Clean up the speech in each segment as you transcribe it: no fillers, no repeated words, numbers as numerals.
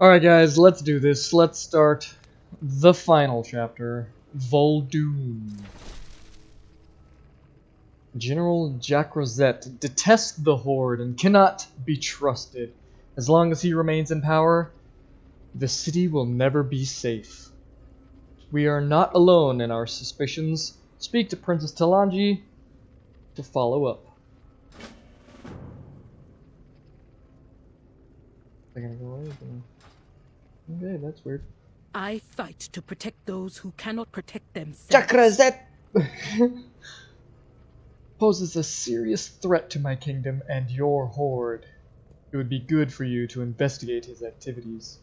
Alright guys, let's do this. Let's start the final chapter, Vol'dun. General Jakra'zet detests the Horde and cannot be trusted. As long as he remains in power, the city will never be safe. We are not alone in our suspicions. Speak to Princess Talanji to follow up. They're gonna go away. Okay, that's weird. I fight to protect those who cannot protect themselves. Jakra'zet poses a serious threat to my kingdom and your horde. It would be good for you to investigate his activities.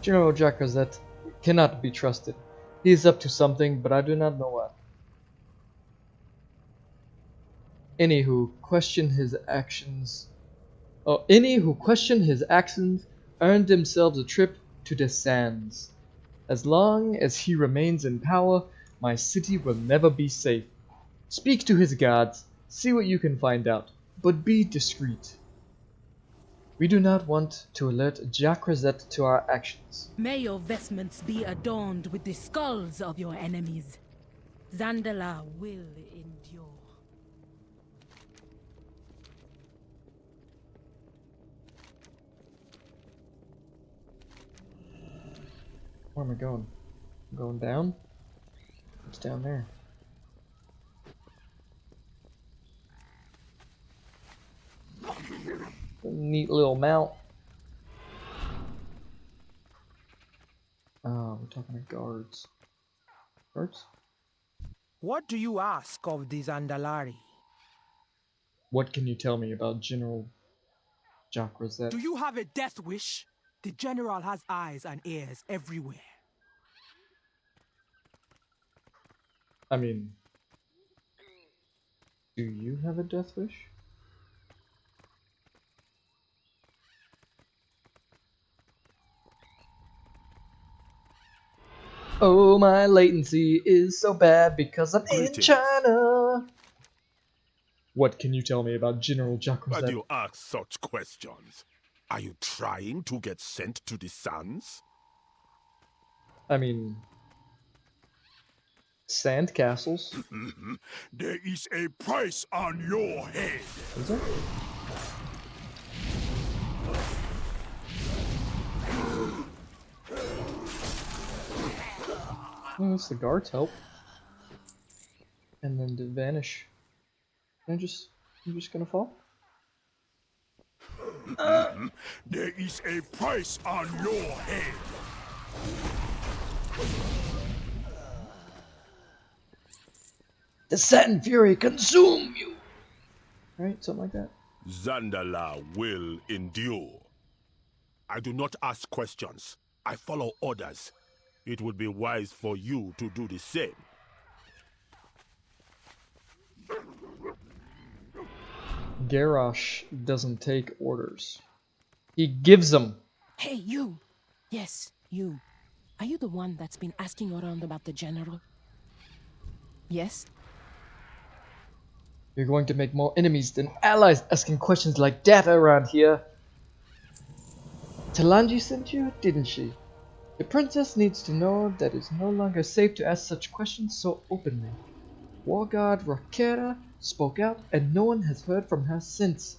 General Jakra'zet cannot be trusted. He is up to something, but I do not know what. Any who question his actions earned themselves a trip to the sands. As long as he remains in power, my city will never be safe. Speak to his gods, see what you can find out, but be discreet. We do not want to alert Jakra'zet to our actions. May your vestments be adorned with the skulls of your enemies. Zandala will endure. Where am I going? I'm going down? What's down there? A neat little mount. Oh, we're talking to guards. Guards? What do you ask of the Zandalari? What can you tell me about General Jakra'zet? Do you have a death wish? The general has eyes and ears everywhere. I mean, do you have a death wish? Oh, my latency is so bad because I'm in China. What can you tell me about General Jakra'zet? Why do you ask such questions? Are you trying to get sent to the sands? I mean, sand castles. There is a price on your head. Is there? Oh, that's the guards help. And then to vanish. I'm just gonna fall? There is a price on your head. The Satin Fury consume you! Right, something like that. Zandala will endure. I do not ask questions. I follow orders. It would be wise for you to do the same. Garrosh doesn't take orders. He gives them. Hey, you! Yes, you. Are you the one that's been asking around about the general? Yes? You're going to make more enemies than allies asking questions like that around here. Talanji sent you, didn't she? The princess needs to know that it's no longer safe to ask such questions so openly. War God Rakera spoke out and no one has heard from her since.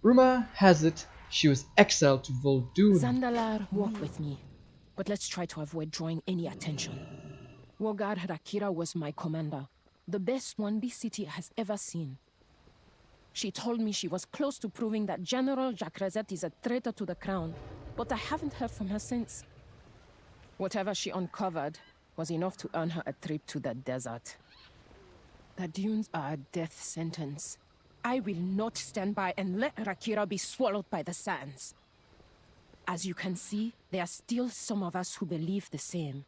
Rumor has it she was exiled to Vol'dun. Zandalar, walk with me. But let's try to avoid drawing any attention. War God Rakera was my commander. The best one this city has ever seen. She told me she was close to proving that General Jakra'zet is a traitor to the crown, but I haven't heard from her since. Whatever she uncovered was enough to earn her a trip to the desert. The dunes are a death sentence. I will not stand by and let Rakera be swallowed by the sands. As you can see, there are still some of us who believe the same.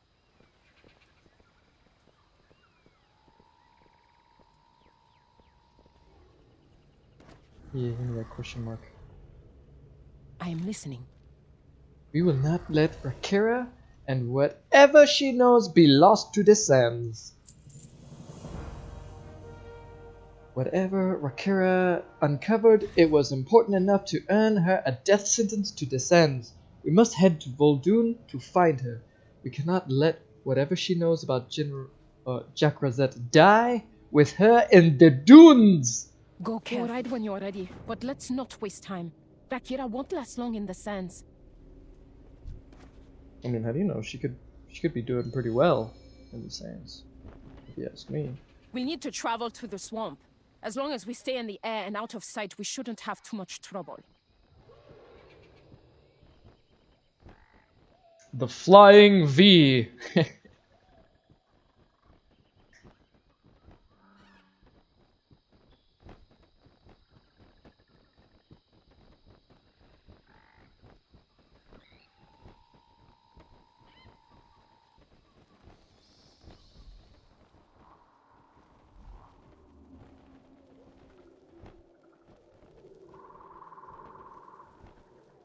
Yeah, give me that question mark. I am listening. We will not let Rakera and whatever she knows be lost to the sands. Whatever Rakera uncovered, it was important enough to earn her a death sentence to the sands. We must head to Vol'dun to find her. We cannot let whatever she knows about Jakra'zet die with her in the dunes! Go right when you're ready, but let's not waste time. Rakira won't last long in the sands. I mean, how do you know? She could be doing pretty well in the sands, if you ask me. We need to travel to the swamp. As long as we stay in the air and out of sight, we shouldn't have too much trouble. The Flying V.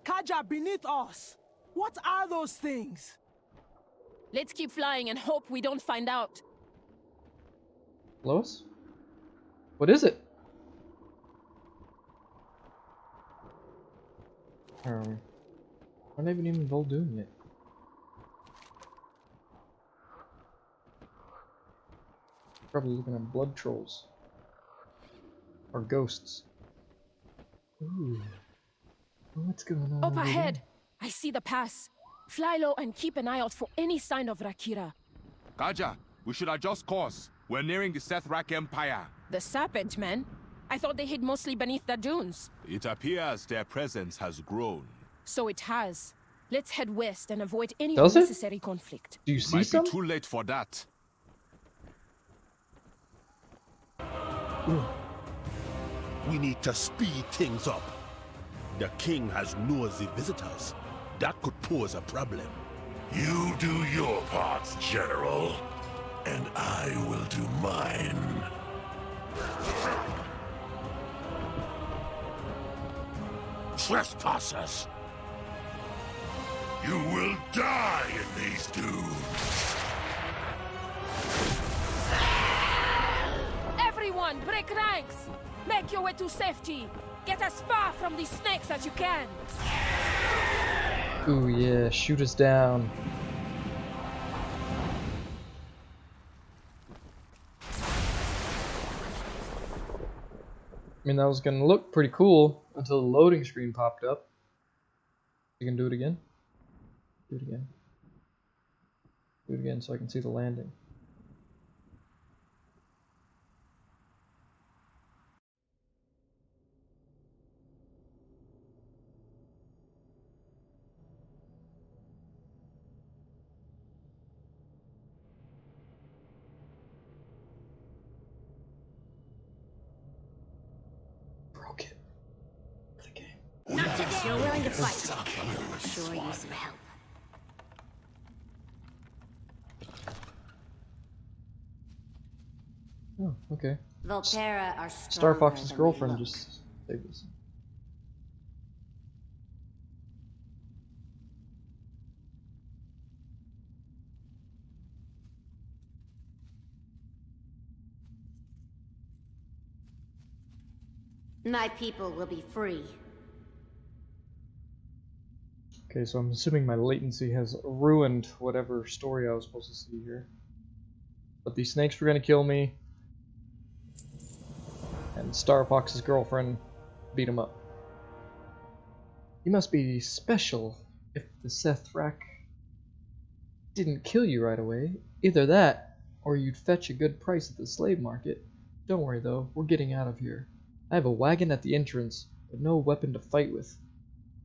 Kaja beneath us! What are those things? Let's keep flying and hope we don't find out. Lois? What is it? We're not even in Vol'dun yet. Probably looking at blood trolls. Or ghosts. Ooh. What's going on? Up over ahead! there? I see the pass. Fly low and keep an eye out for any sign of Rakira. Kaja, we should adjust course. We're nearing the Sethrak Empire. The serpent men? I thought they hid mostly beneath the dunes. It appears their presence has grown. So it has. Let's head west and avoid any Does it? unnecessary conflict. Do you see Might some? be too late for that. We need to speed things up. The king has nosy visitors. That could pose a problem. You do your parts, General, and I will do mine. Trespassers! You will die in these dunes. Everyone, break ranks! Make your way to safety! Get as far from these snakes as you can! Ooh yeah, shoot us down. I mean, that was gonna look pretty cool until the loading screen popped up. You can do it again? Do it again. Do it again so I can see the landing. Broke it. The game. Not today. You're willing to fight. Sure use some help. Oh, okay. Volterra are Star stronger Fox's than girlfriend they look. just saved us. My people will be free. Okay, so I'm assuming my latency has ruined whatever story I was supposed to see here. But these snakes were gonna kill me. And Star Fox's girlfriend beat him up. You must be special if the Sethrak didn't kill you right away. Either that, or you'd fetch a good price at the slave market. Don't worry though, we're getting out of here. I have a wagon at the entrance, but no weapon to fight with.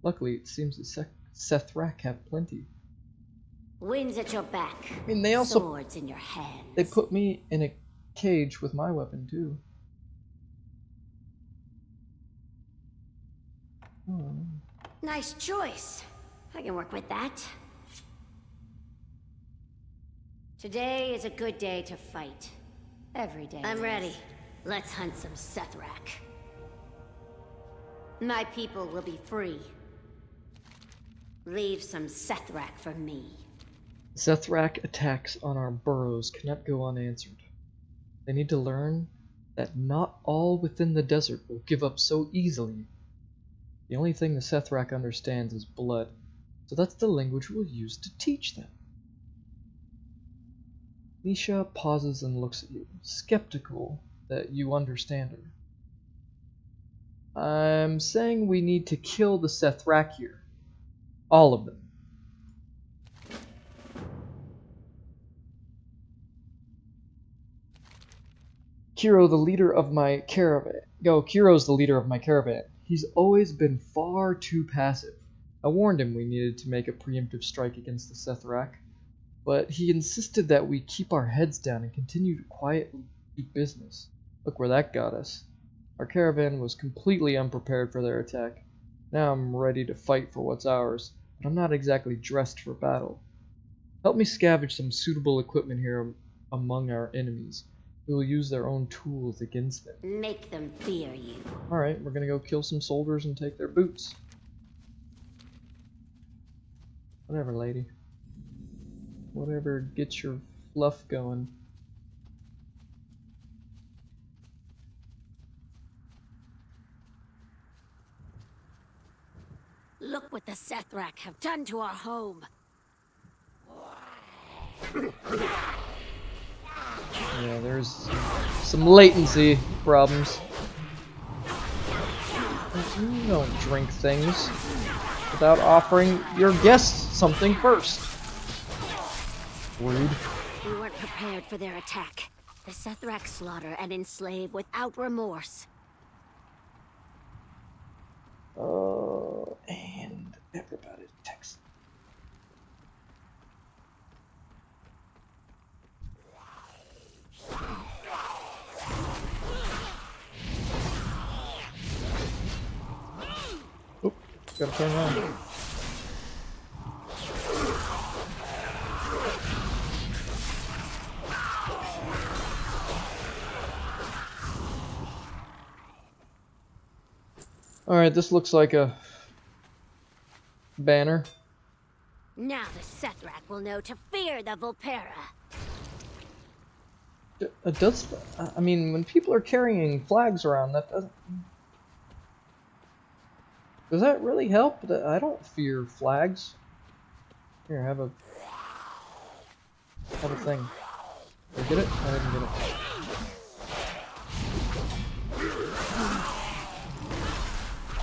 Luckily, it seems the Sethrak have plenty. Winds at your back. I mean, they also Swords in your hands. they put me in a cage with my weapon too. Oh. Nice choice. I can work with that. Today is a good day to fight. Every day. I'm ready. Let's hunt some Sethrak. My people will be free. Leave some Sethrak for me. Sethrak attacks on our burrows cannot go unanswered. They need to learn that not all within the desert will give up so easily. The only thing the Sethrak understands is blood. So that's the language we'll use to teach them. Nisha pauses and looks at you, skeptical that you understand her. I'm saying we need to kill the Sethrak here. All of them. Kiro's the leader of my caravan. He's always been far too passive. I warned him we needed to make a preemptive strike against the Sethrak, but he insisted that we keep our heads down and continue to quietly do business. Look where that got us. Our caravan was completely unprepared for their attack. Now I'm ready to fight for what's ours, but I'm not exactly dressed for battle. Help me scavenge some suitable equipment here among our enemies. We will use their own tools against them. Make them fear you. Alright, we're gonna go kill some soldiers and take their boots. Whatever, lady. Whatever gets your fluff going. Look what the Sethrak have done to our home. Yeah, there's some latency problems. You don't drink things without offering your guests something first. Rude. We weren't prepared for their attack. The Sethrak slaughter and enslave without remorse. Oh, and everybody text. Oop, gotta turn around. Alright, this looks like a banner. Now the Sethrak will know to fear the Volpera. It does. I mean, when people are carrying flags around, that doesn't. Does that really help? I don't fear flags. Here, have a thing. Did I get it? I didn't get it.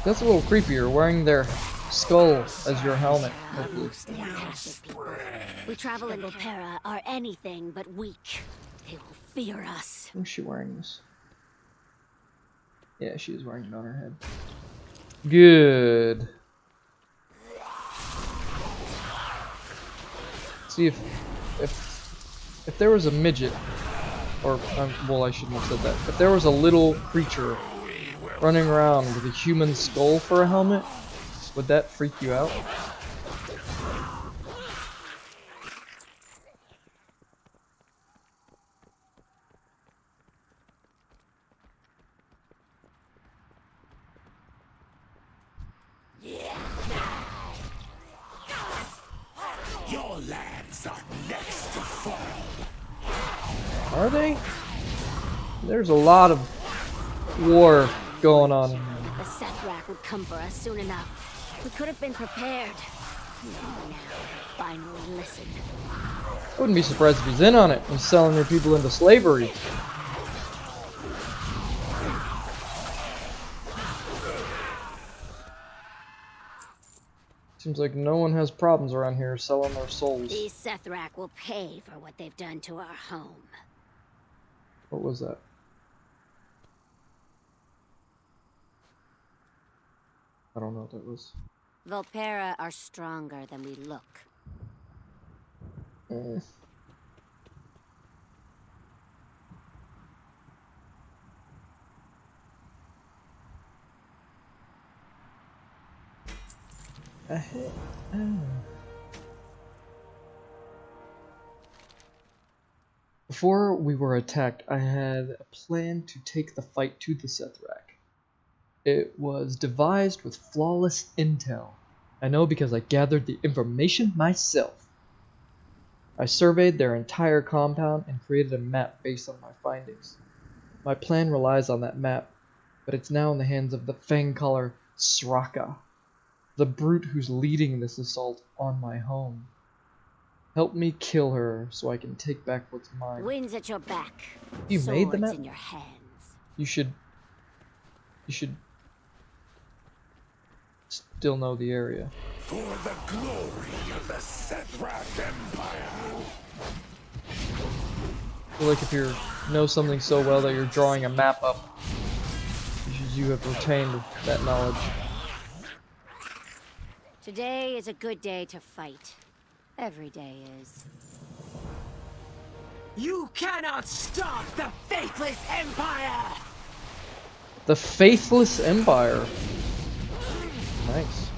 That's a little creepier, wearing their skull as your helmet. Mostly passive people. We travel in Volpera are anything but weak. They will fear us. Is she wearing this? Yeah, she is wearing it on her head. Good. See if there was a midget, or well, I shouldn't have said that. If there was a little creature running around with a human skull for a helmet, would that freak you out? Your lands are next to fall. Are they? There's a lot of war going on. The Sethrak would come for us soon enough. We could have been prepared. Now, finally listen. I wouldn't be surprised if he's in on it and selling your people into slavery. Seems like no one has problems around here selling their souls. These Sethrak will pay for what they've done to our home. What was that? I don't know what that was. Volpera are stronger than we look. Before we were attacked, I had a plan to take the fight to the Sethrak. It was devised with flawless intel. I know because I gathered the information myself. I surveyed their entire compound and created a map based on my findings. My plan relies on that map, but it's now in the hands of the Fangcaller Sraka. The brute who's leading this assault on my home. Help me kill her so I can take back what's mine. Wind's at your back. You made the Swords map? in your hands. You should still know the area. For the glory of the Sethrak Empire. I feel like if you know something so well that you're drawing a map up, you have retained that knowledge. Today is a good day to fight. Every day is. You cannot stop the Faithless Empire! The Faithless Empire. Nice.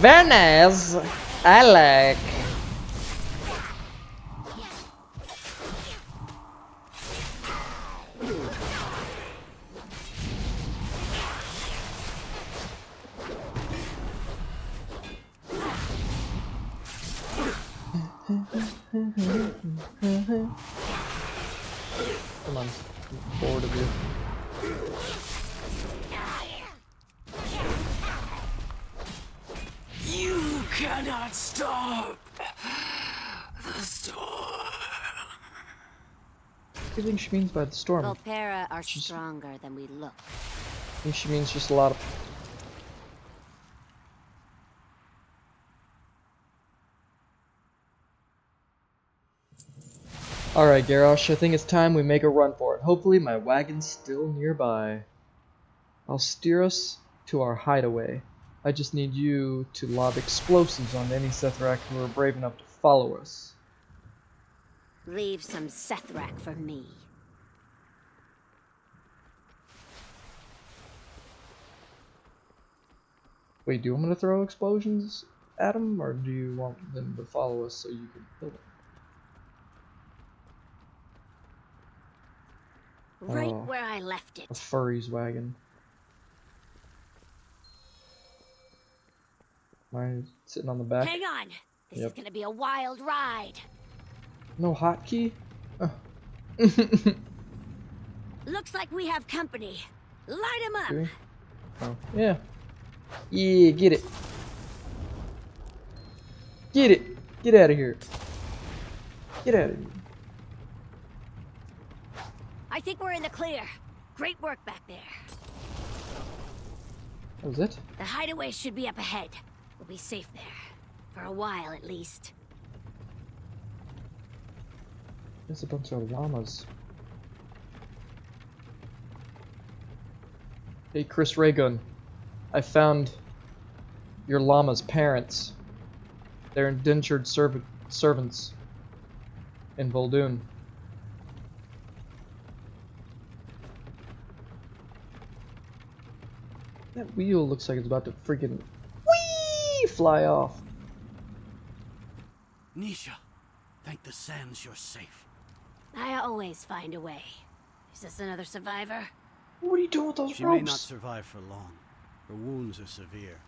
Very nice. I like. Come on, I'm bored of you. You cannot stop the storm. What do you think she means by the storm? Volpera are stronger than we look. I think she means just a lot of... Alright, Garrosh, I think it's time we make a run for it. Hopefully my wagon's still nearby. I'll steer us to our hideaway. I just need you to lob explosives on any Sethrak who are brave enough to follow us. Leave some Sethrak for me. Wait, do you want me to throw explosions at them, or do you want them to follow us so you can kill them? Right Oh, where I left a it. furry's wagon. Am I sitting on the back? Hang on! This Yep. is gonna be a wild ride. No hotkey? Looks like we have company. Light 'em up! Do we? Oh, yeah. Yeah, get it. Get it! Get out of here. Get out of here. I think we're in the clear. Great work back there. That was it? The hideaway should be up ahead. We'll be safe there. For a while, at least. There's a bunch of llamas. Hey, Chris Raygun. I found your llama's parents. They're indentured servants in Vol'dun. That wheel looks like it's about to freaking whee fly off. Nisha, thank the sands you're safe. I always find a way. Is this another survivor? What are you doing with those She may not ropes? survive for long. Her wounds are severe.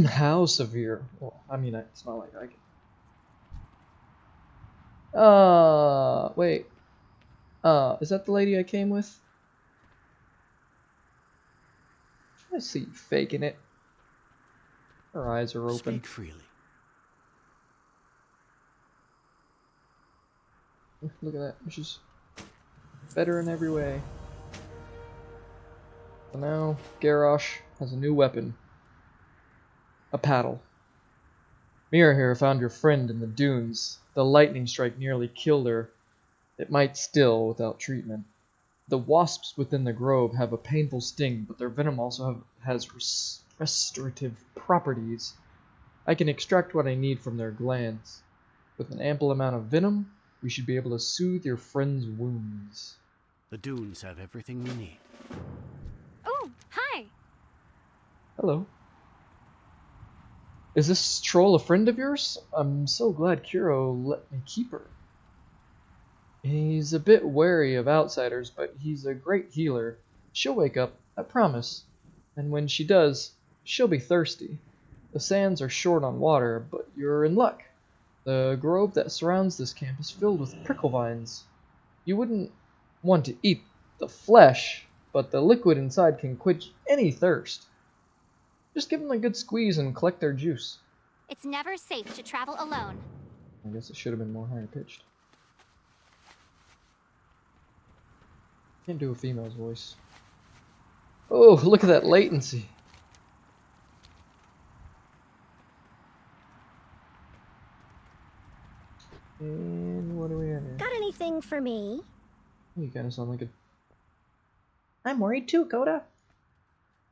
How severe? Well, I mean, it's not like I can. Wait. Is that the lady I came with? I see you faking it. Her eyes are open. Speak freely. Look at that. She's better in every way. So now, Garrosh has a new weapon. A paddle. Mira here found your friend in the dunes. The lightning strike nearly killed her. It might still, without treatment. The wasps within the grove have a painful sting, but their venom also has restorative properties. I can extract what I need from their glands. With an ample amount of venom, we should be able to soothe your friend's wounds. The dunes have everything we need. Oh, hi! Hello. Is this troll a friend of yours? I'm so glad Kuro let me keep her. He's a bit wary of outsiders, but he's a great healer. She'll wake up, I promise. And when she does, she'll be thirsty. The sands are short on water, but you're in luck. The grove that surrounds this camp is filled with prickle vines. You wouldn't want to eat the flesh, but the liquid inside can quench any thirst. Just give them a good squeeze and collect their juice. It's never safe to travel alone. I guess it should have been more higher pitched. Can't do a female's voice. Oh, look at that latency. And what do we have here? Got anything for me? You kind of sound like a... I'm worried too, Coda.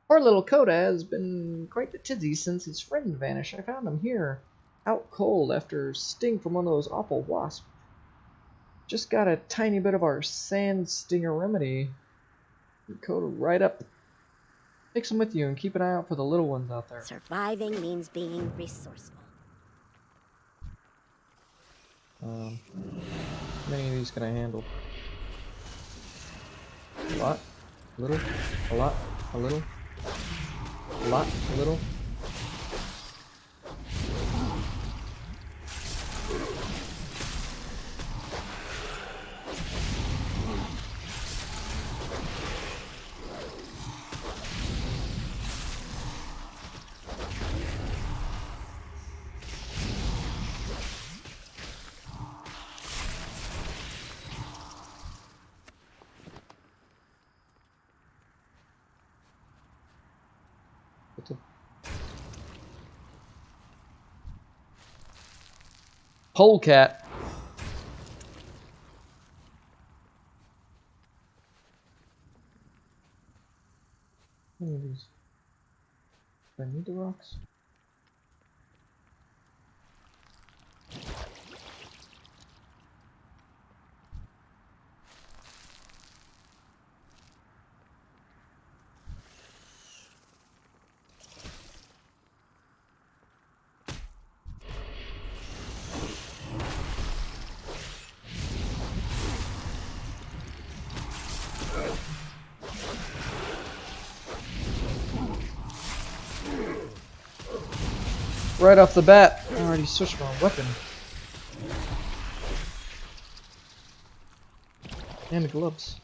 Poor little Coda has been quite the tizzy since his friend vanished. I found him here, out cold after a sting from one of those awful wasps. Just got a tiny bit of our sand stinger remedy. Coda right up. Take some with you and keep an eye out for the little ones out there. Surviving means being resourceful. How many of these can I handle? A lot, a little, a lot, a little, a lot, a little. Polecat. What are these? Do I need the rocks? Right off the bat, I already switched my weapon. And gloves.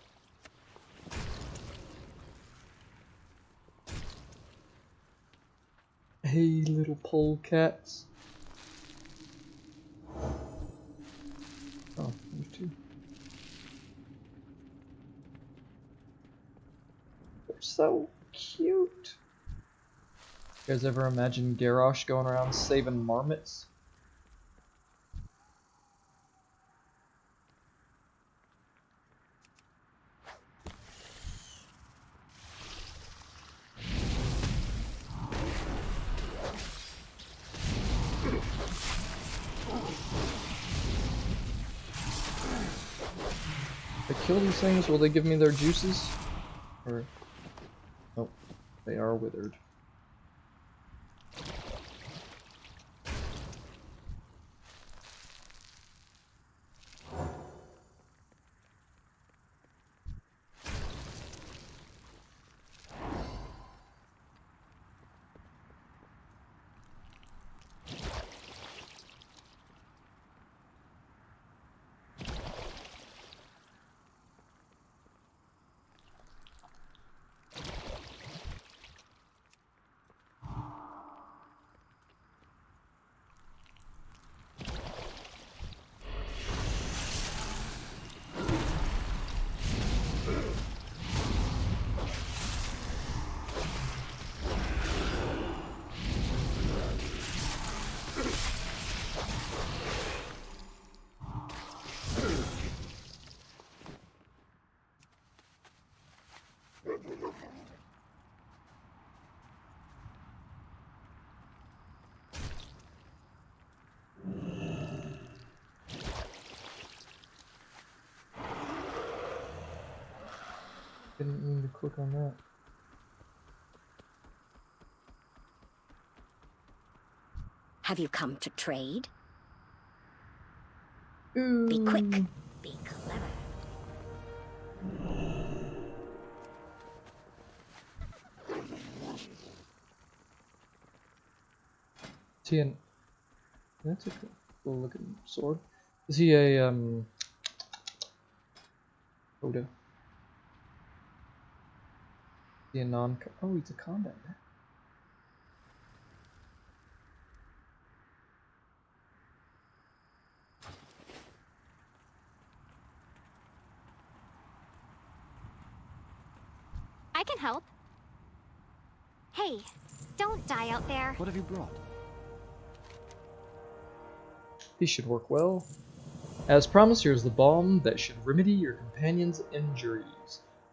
Hey, little polecats. Oh, there's two. They're so cute. You guys ever imagine Garrosh going around saving marmots? If I kill these things, will they give me their juices? Or... nope, they are withered. Didn't mean to click on that. Have you come to trade? Ooh. Be quick. Be clever. TN. That's okay. cool looking sword. Is he a Horde? Is he a oh, he's a combat man. I can help. Hey, don't die out there. What have you brought? These should work well. As promised, here's the balm that should remedy your companion's injuries.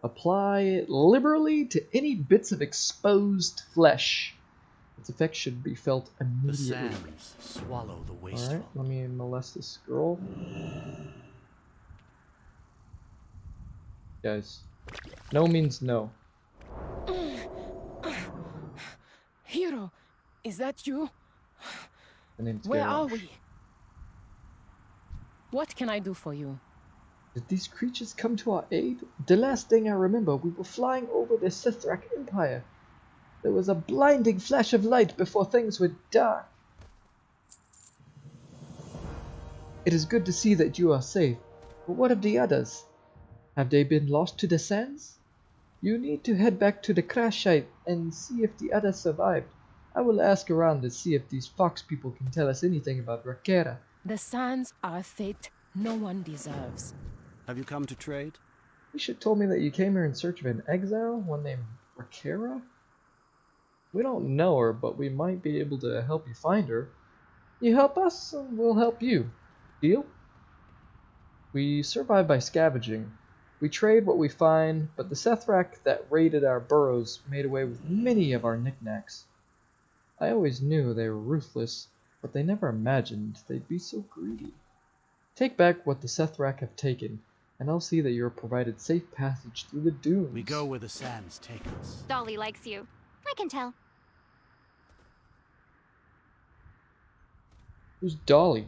Apply it liberally to any bits of exposed flesh. Its effect should be felt The immediately. sands swallow the wasteful. Alright, let me molest this girl. Guys, no means no. Hero, is that you? The name's Where Garen. are we? What can I do for you? Did these creatures come to our aid? The last thing I remember, we were flying over the Sithrak Empire. There was a blinding flash of light before things went dark. It is good to see that you are safe, but what of the others? Have they been lost to the sands? You need to head back to the crash site and see if the others survived. I will ask around to see if these fox people can tell us anything about Rakera. The sands are a fate no one deserves. Have you come to trade? You should told me that you came here in search of an exile, one named Rakera? We don't know her, but we might be able to help you find her. You help us, and we'll help you. Deal? We survive by scavenging. We trade what we find, but the Sethrak that raided our burrows made away with many of our knickknacks. I always knew they were ruthless, but they never imagined they'd be so greedy. Take back what the Sethrak have taken, and I'll see that you are provided safe passage through the dunes. We go where the sands take us. Dolly likes you. I can tell. Who's Dolly?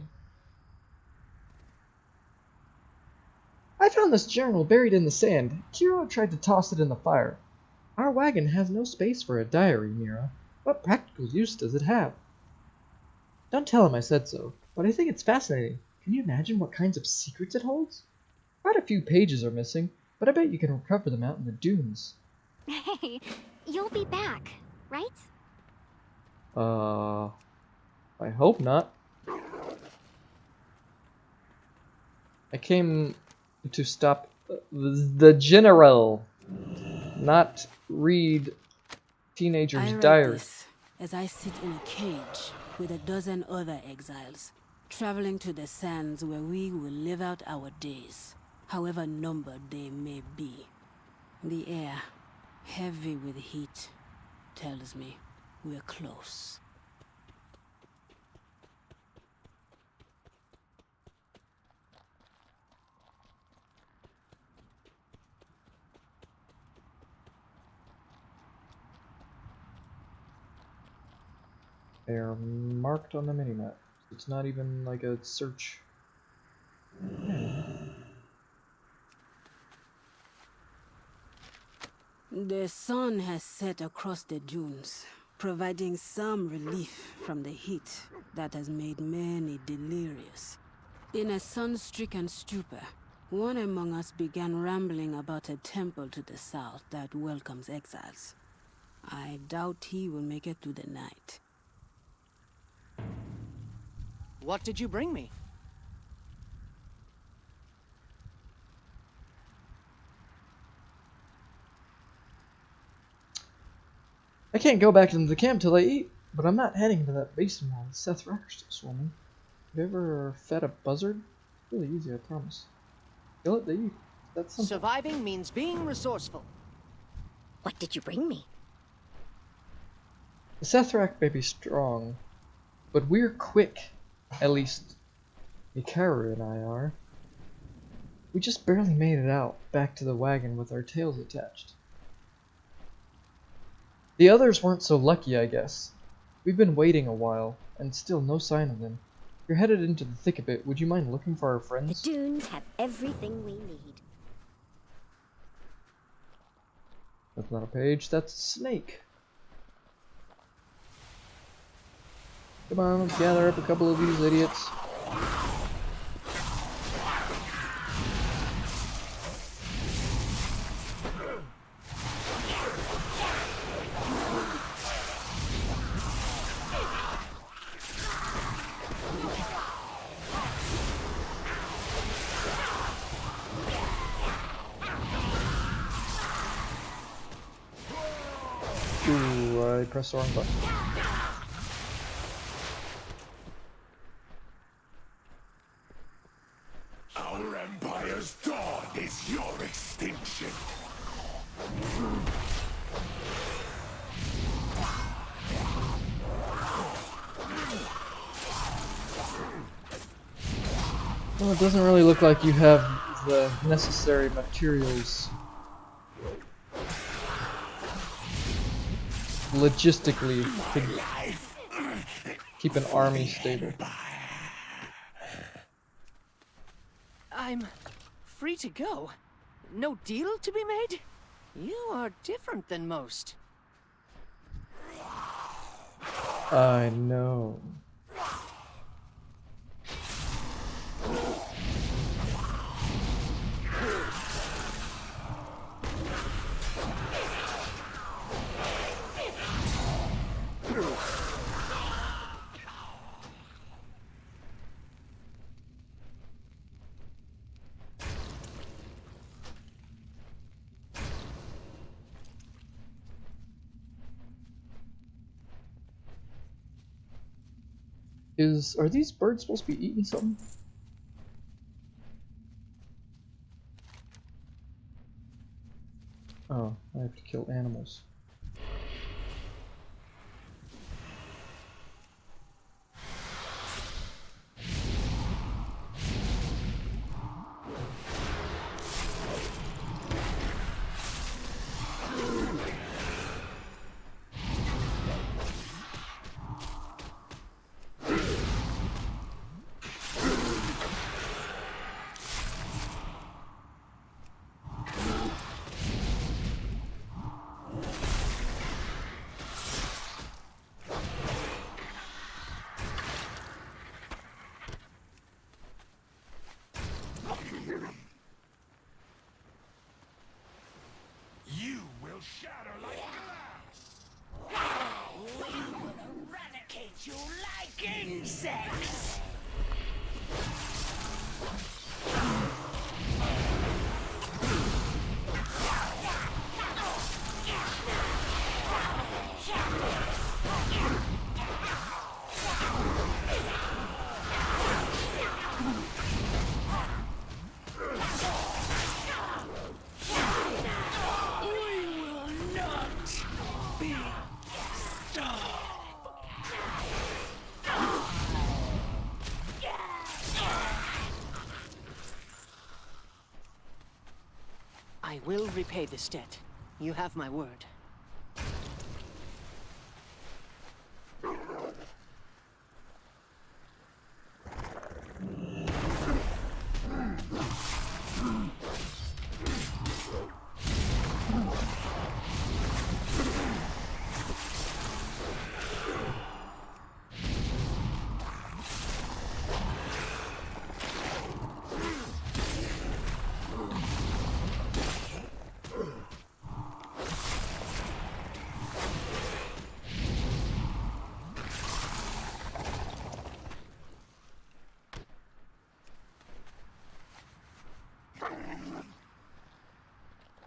I found this journal buried in the sand. Kiro tried to toss it in the fire. Our wagon has no space for a diary, Mira. What practical use does it have? Don't tell him I said so, but I think it's fascinating. Can you imagine what kinds of secrets it holds? Quite a few pages are missing, but I bet you can recover them out in the dunes. Hey, you'll be back, right? I hope not. I came to stop the general, not read teenagers' diaries. This as I sit in a cage with a dozen other exiles, traveling to the sands where we will live out our days, however numbered they may be. The air, heavy with heat, tells me we're close. They are marked on the minimap. It's not even like a search. The sun has set across the dunes, providing some relief from the heat that has made many delirious. In a sun-stricken stupor, one among us began rambling about a temple to the south that welcomes exiles. I doubt he will make it through the night. What did you bring me? I can't go back into the camp till I eat, but I'm not heading to that basin while Seth Racker's still swimming. Have you ever fed a buzzard? It's really easy, I promise. Kill it, they eat. That's simple. Surviving means being resourceful. What did you bring me? The Sethrak may be strong, but we're quick. At least, Hikaru and I are. We just barely made it out, back to the wagon with our tails attached. The others weren't so lucky, I guess. We've been waiting a while, and still no sign of them. You're headed into the thick of it. Would you mind looking for our friends? The dunes have everything we need. That's not a page, that's a snake. Come on, let's gather up a couple of these idiots. Ooh, I pressed the wrong button. Our empire's dawn is your extinction. Well, it doesn't really look like you have the necessary materials logistically to keep an army stable. I'm free to go. No deal to be made? You are different than most. I know. Are these birds supposed to be eating something? Oh, I have to kill animals. You will shatter like glass. We will eradicate you like insects. I will repay this debt. You have my word.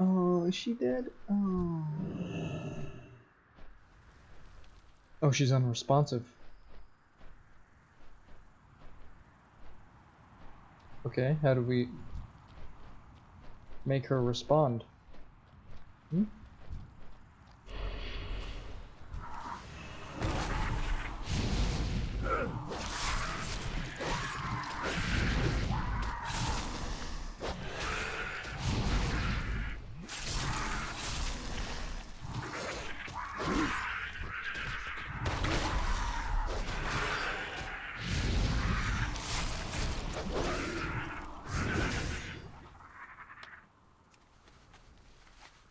Oh, is she dead? Oh. Oh, she's unresponsive. Okay, how do we make her respond? Hmm?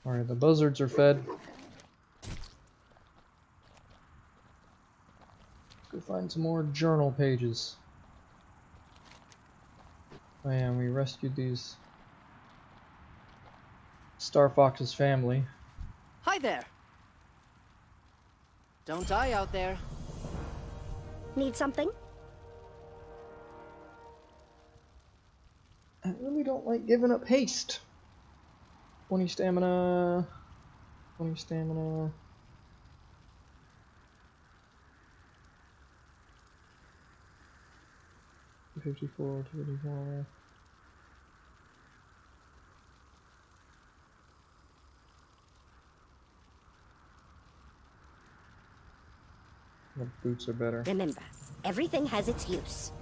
Alright, the buzzards are fed. Let's go find some more journal pages. Oh yeah, and we rescued these Star Fox's family. Hi there. Don't die out there. Need something? I really don't like giving up haste. 20 stamina. 20 stamina. $254, $254. The boots are better. Remember, everything has its use.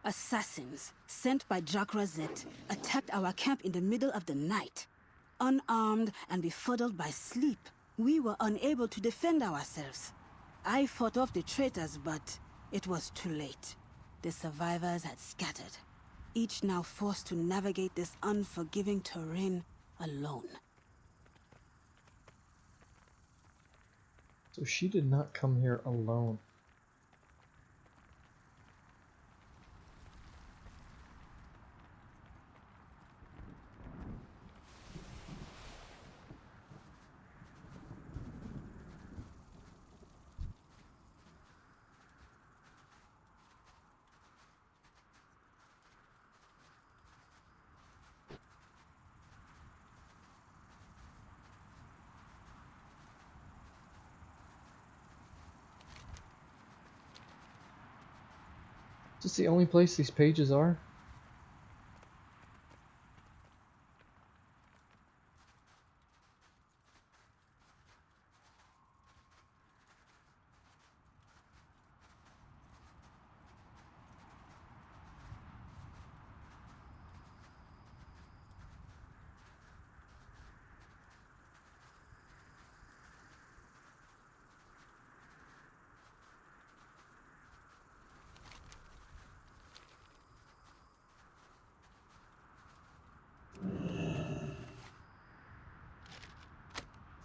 Assassins, sent by Jakra'zet, attacked our camp in the middle of the night. Unarmed and befuddled by sleep, we were unable to defend ourselves. I fought off the traitors, but it was too late. The survivors had scattered, each now forced to navigate this unforgiving terrain alone. So she did not come here alone. Is this the only place these pages are?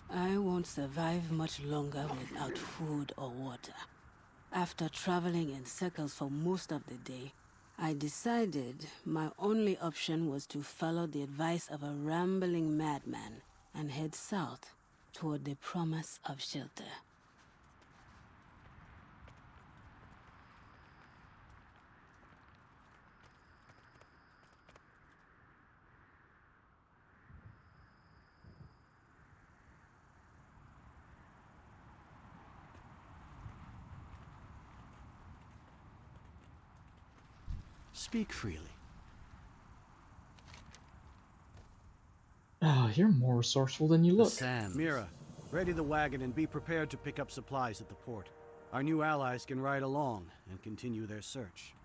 I won't survive much longer without food or water. After traveling in circles for most of the day, I decided my only option was to follow the advice of a rambling madman and head south toward the promise of shelter. Speak freely. Ah, you're more resourceful than you The look. sands. Mira, ready the wagon and be prepared to pick up supplies at the port. Our new allies can ride along and continue their search.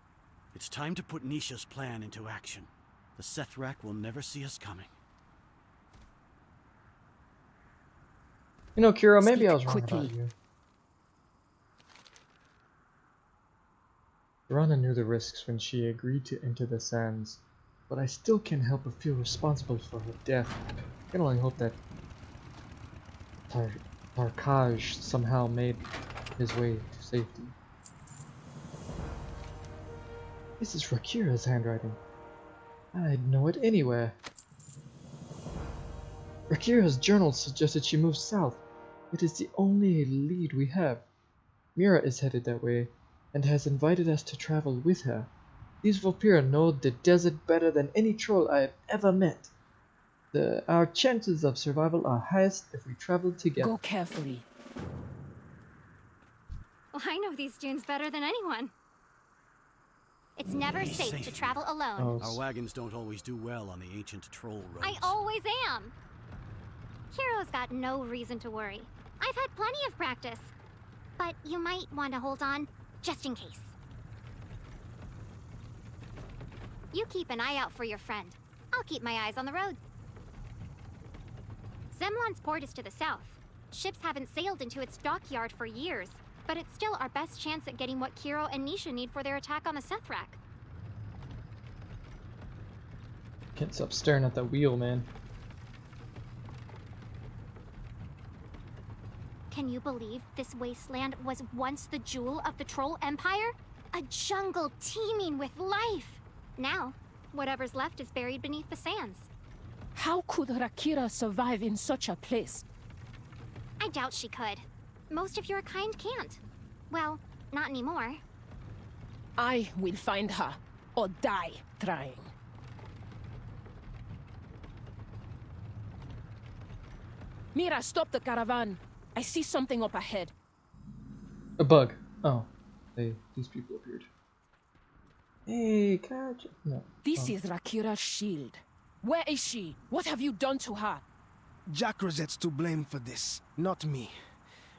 It's time to put Nisha's plan into action. The Sethrak will never see us coming. You know, Kiro, maybe Speak I was wrong quickly. about you. Rana knew the risks when she agreed to enter the sands, but I still can't help but feel responsible for her death. I can only hope that Tarkaj somehow made his way to safety. This is Rakira's handwriting. I'd know it anywhere. Rakira's journal suggested she moved south. It is the only lead we have. Mira is headed that way, and has invited us to travel with her. These Volpira know the desert better than any troll I have ever met. Our chances of survival are highest if we travel together. Go carefully. Well, I know these dunes better than anyone. It's never Be safe to safe. travel alone. Our wagons don't always do well on the ancient troll roads. I always am. Kiro's got no reason to worry. I've had plenty of practice. But you might want to hold on, just in case. You keep an eye out for your friend. I'll keep my eyes on the road. Zemlon's port is to the south. Ships haven't sailed into its dockyard for years. but it's still our best chance at getting what Kiro and Nisha need for their attack on the Sethrak. Can't stop staring at that wheel, man. Can you believe this wasteland was once the jewel of the Troll Empire? A jungle teeming with life! Now, whatever's left is buried beneath the sands. How could Rakira survive in such a place? I doubt she could. Most of your kind can't. Well, not anymore. I will find her, or die trying. Mira, stop the caravan. I see something up ahead. A bug. Oh, these people appeared. Hey, catch. No. This is Rakira's shield. Where is she? What have you done to her? Jakra'zet's to blame for this, not me.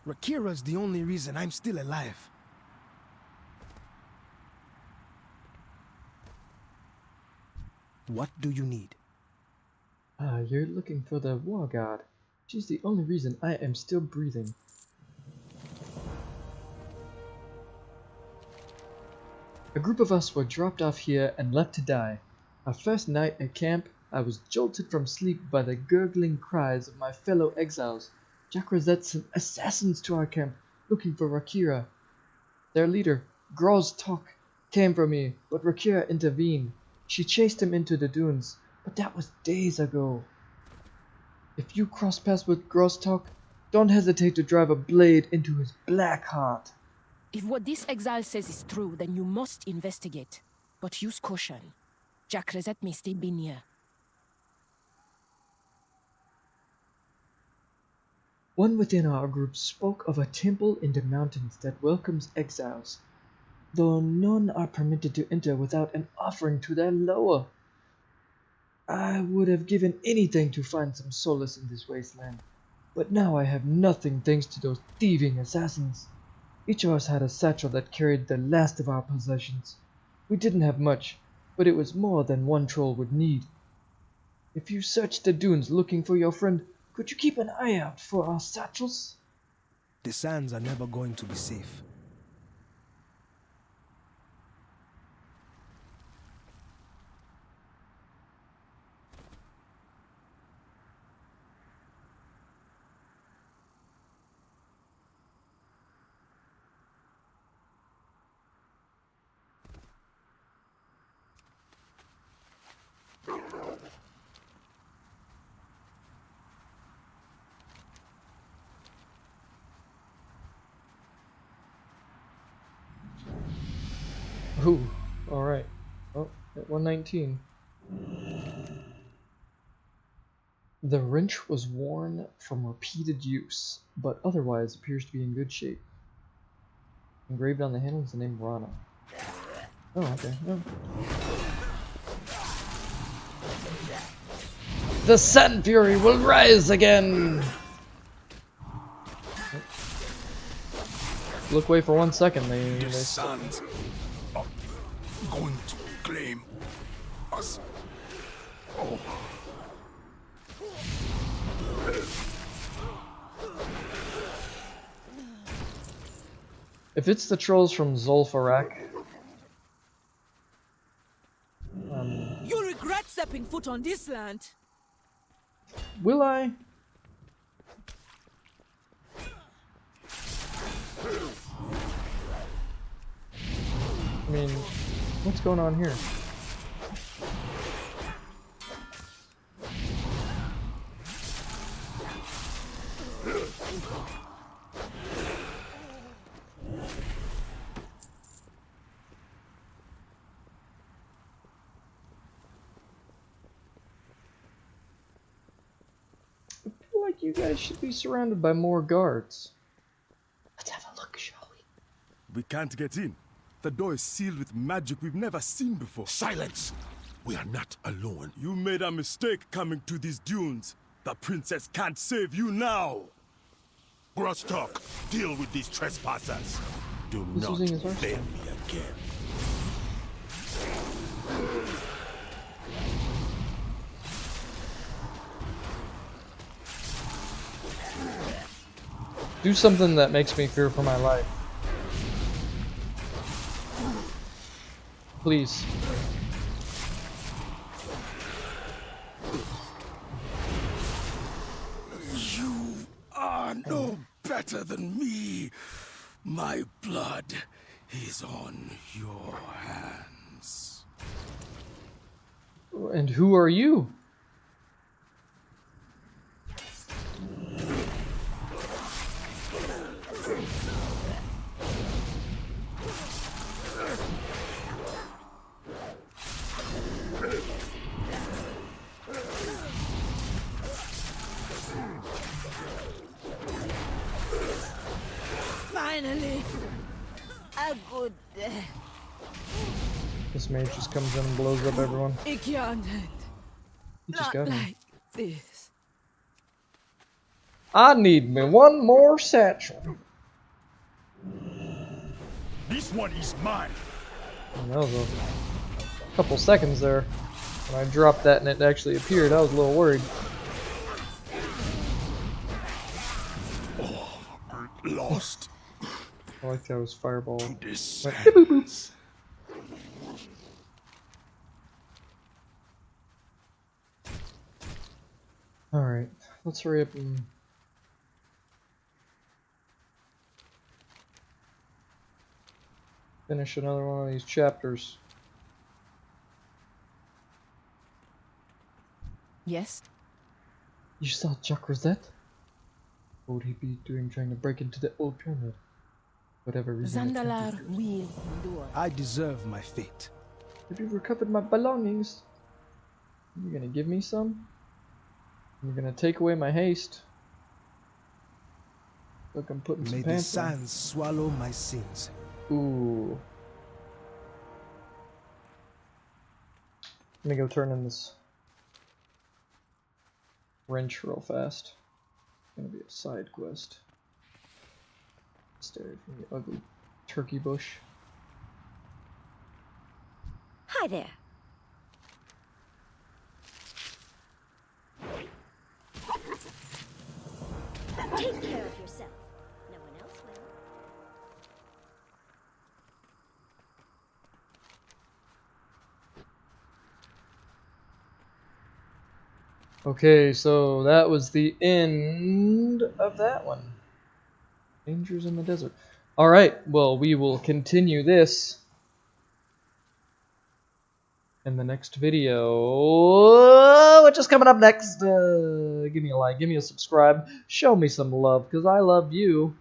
Rakira's the only reason I'm still alive. What do you need? You're looking for the war god. She's the only reason I am still breathing. A group of us were dropped off here and left to die. Our first night at camp, I was jolted from sleep by the gurgling cries of my fellow exiles. Jakra'zet sent assassins to our camp, looking for Rakira. Their leader, Groztok, came for me, but Rakira intervened. She chased him into the dunes, but that was days ago. If you cross paths with Groztok, don't hesitate to drive a blade into his black heart. If what this exile says is true, then you must investigate. But use caution. Jakra'zet may still be near. One within our group spoke of a temple in the mountains that welcomes exiles, though none are permitted to enter without an offering to their lower. I would have given anything to find some solace in this wasteland, but now I have nothing thanks to those thieving assassins. Each of us had a satchel that carried the last of our possessions. We didn't have much, but it was more than one troll would need. If you search the dunes looking for your friend, could you keep an eye out for our satchels? The sands are never going to be safe. Ooh, alright. Oh, at 119. The wrench was worn from repeated use, but otherwise appears to be in good shape. Engraved on the handle is the name Rana. Oh, okay. Oh. The Sand Fury will rise again! Look away for 1 second, The sands are going to claim us. Oh. If it's the trolls from Zul'Farrak, You'll regret stepping foot on this land. will I? I mean, what's going on here? I feel like you guys should be surrounded by more guards. Let's have a look, shall we? We can't get in. The door is sealed with magic we've never seen before. Silence! We are not alone. You made a mistake coming to these dunes. The princess can't save you now. Groztok, deal with these trespassers. Do Who's not using his fail arsenal? me again. Do something that makes me fear for my life. Please. You are no better than me. My blood is on your hands. And who are you? Finally, a good day. This mage just comes in and blows up everyone. It can't end. He just Not got him. like this. I need me one more satchel. This one is mine. And that was a couple seconds there. When I dropped that and it actually appeared, I was a little worried. Lost. I like that was fireball. Went This boop, boop, boop. Alright, let's hurry up and finish another one of these chapters. Yes? You saw Jakra'zet? What would he be doing trying to break into the old pyramid? Whatever reason. Zandalar will endure. I deserve my fate. Have you recovered my belongings? You're gonna give me some? You're gonna take away my haste? Look, I'm putting some May the pants on. sands swallow my sins. Ooh. Let me go turn in this wrench real fast. It's gonna be a side quest. Stay away from the ugly turkey bush. Hi there. Take care of yourself. No one else will. Okay, so that was the end of that one. Dangers in the desert. Alright, well, we will continue this in the next video. Which is coming up next. Give me a like, give me a subscribe, show me some love, because I love you.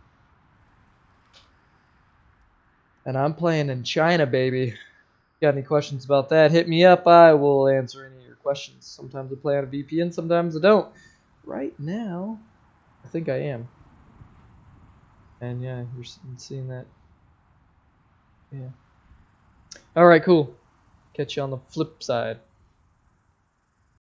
And I'm playing in China, baby. Got any questions about that, hit me up. I will answer any of your questions. Sometimes I play on a VPN, sometimes I don't. Right now, I think I am. And yeah, you're seeing that. Yeah. Alright, cool. Catch you on the flip side.